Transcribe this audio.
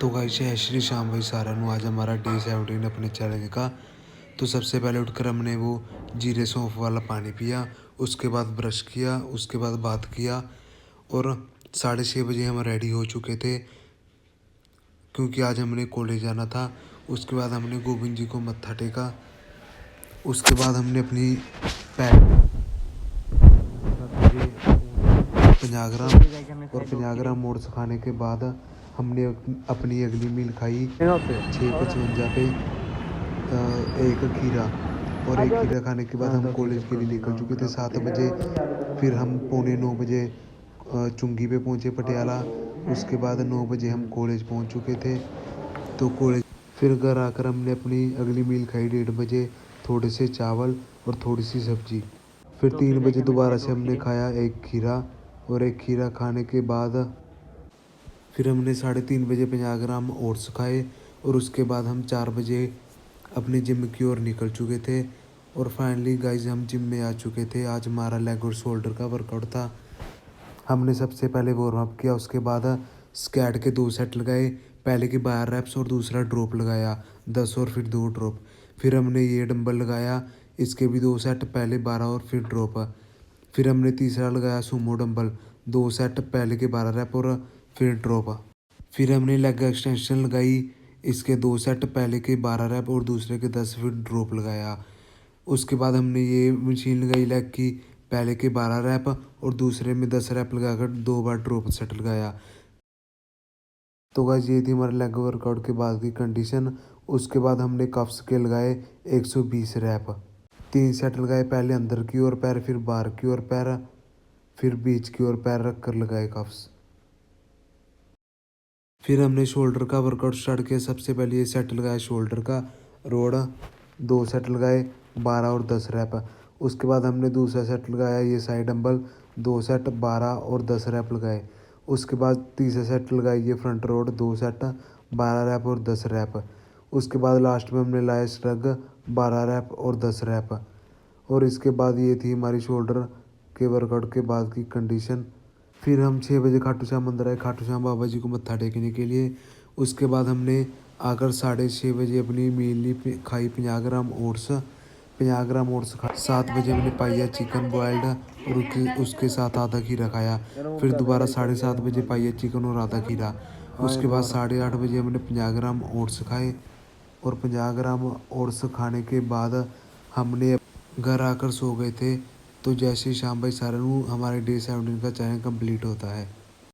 तो गाइस जय श्री श्याम भाई सारा नु आज हमारा डे 17 अपने चैनल का। तो सबसे पहले उठकर हमने वो जीरे सौंफ वाला पानी पिया, उसके बाद ब्रश किया, उसके बाद बात किया और 6:30 बजे हम रेडी हो चुके थे क्योंकि आज हमने कॉलेज जाना था। उसके बाद हमने गोविंद जी को मत्था टेका। उसके बाद हमने अपनी पैक 50 ग्राम और 50 ग्राम ओट्स खाने के बाद हमने अपनी अगली मील खाई 6:55 पे एक खीरा। और एक खीरा खाने के बाद हम कॉलेज के लिए निकल चुके थे 7 बजे। फिर हम 8:45 बजे चुंगी पे पहुंचे पटियाला। उसके बाद 9 बजे हम कॉलेज पहुंच चुके थे। तो कॉलेज फिर घर आकर हमने अपनी अगली मील खाई 1:30 बजे, थोड़े से चावल और थोड़ी सी सब्जी। फिर 3 बजे दोबारा से हमने खाया एक खीरा। और एक खीरा खाने के बाद फिर हमने 3:30 बजे 50 ग्राम ओट्स खाए। और उसके बाद हम 4 बजे अपने जिम की ओर निकल चुके थे। और फाइनली गाइज हम जिम में आ चुके थे। आज हमारा लेग और शोल्डर का वर्कआउट था। हमने सबसे पहले वार्म अप किया, उसके बाद स्क्वाट के 2 सेट लगाए। पहले की 12 रेप्स और दूसरा ड्रॉप लगाया 10 और फिर 2 ड्रॉप। फिर हमने ये डंबल लगाया, इसके भी 2 सेट, पहले 12 और फिर ड्रॉप। फिर हमने तीसरा लगाया सूमो डंबल, 2 सेट, पहले के 12 रेप और फिर ड्रॉप। फिर हमने लेग एक्सटेंशन लगाई, इसके 2 सेट, पहले के 12 रेप और दूसरे के 10 फिर ड्रॉप लगाया। उसके बाद हमने ये मशीन लगाई लेग की, पहले के 12 रैप और दूसरे में 10 रैप लगाकर 2 बार ड्रॉप सेट लगाया। तो गाइस ये थी हमारे लेग वर्कआउट के बाद की कंडीशन। उसके बाद हमने कफ्स के लगाए 120 रैप, 3 सेट लगाए, पहले अंदर की ओर पैर, फिर बाहर की ओर पैर, फिर बीच की ओर पैर रखकर लगाए कफ्स। फिर हमने शोल्डर का वर्कआउट स्टार्ट किया। सबसे पहले ये सेट लगाया शोल्डर का रोड, 2 सेट लगाए 12 और 10 रैप। उसके बाद हमने दूसरा सेट लगाया ये साइड डंबल, 2 सेट 12 और 10 रैप लगाए। उसके बाद तीसरा सेट लगाई ये फ्रंट रोड, 2 सेट 12 रैप और 10 रैप। उसके बाद लास्ट में हमने लाया श्रग 12 रैप और 10 रैप। और इसके बाद ये थी हमारी शोल्डर के वर्कआउट के बाद की कंडीशन। फिर हम 6 बजे खाटू श्याम मंदिर आए, खाटू श्याम बाबा जी को मत्था टेकने के लिए। उसके बाद हमने आकर 6:30 बजे अपनी मील खाई 50 ग्राम ओट्स। 50 ग्राम ओट्स खा 7 बजे हमने पाया चिकन बॉयल्ड और उसके साथ आधा खीरा खाया। फिर दोबारा 7:30 बजे पाया चिकन और आधा खीरा। उसके बाद 8:30 बजे हमने 50 ग्राम ओट्स खाए। और 50 ग्राम ओट्स खाने के बाद हमने घर आकर सो गए थे। तो जय श्री श्याम भाई सारे हमारे डे 17 का चैनल कंप्लीट होता है।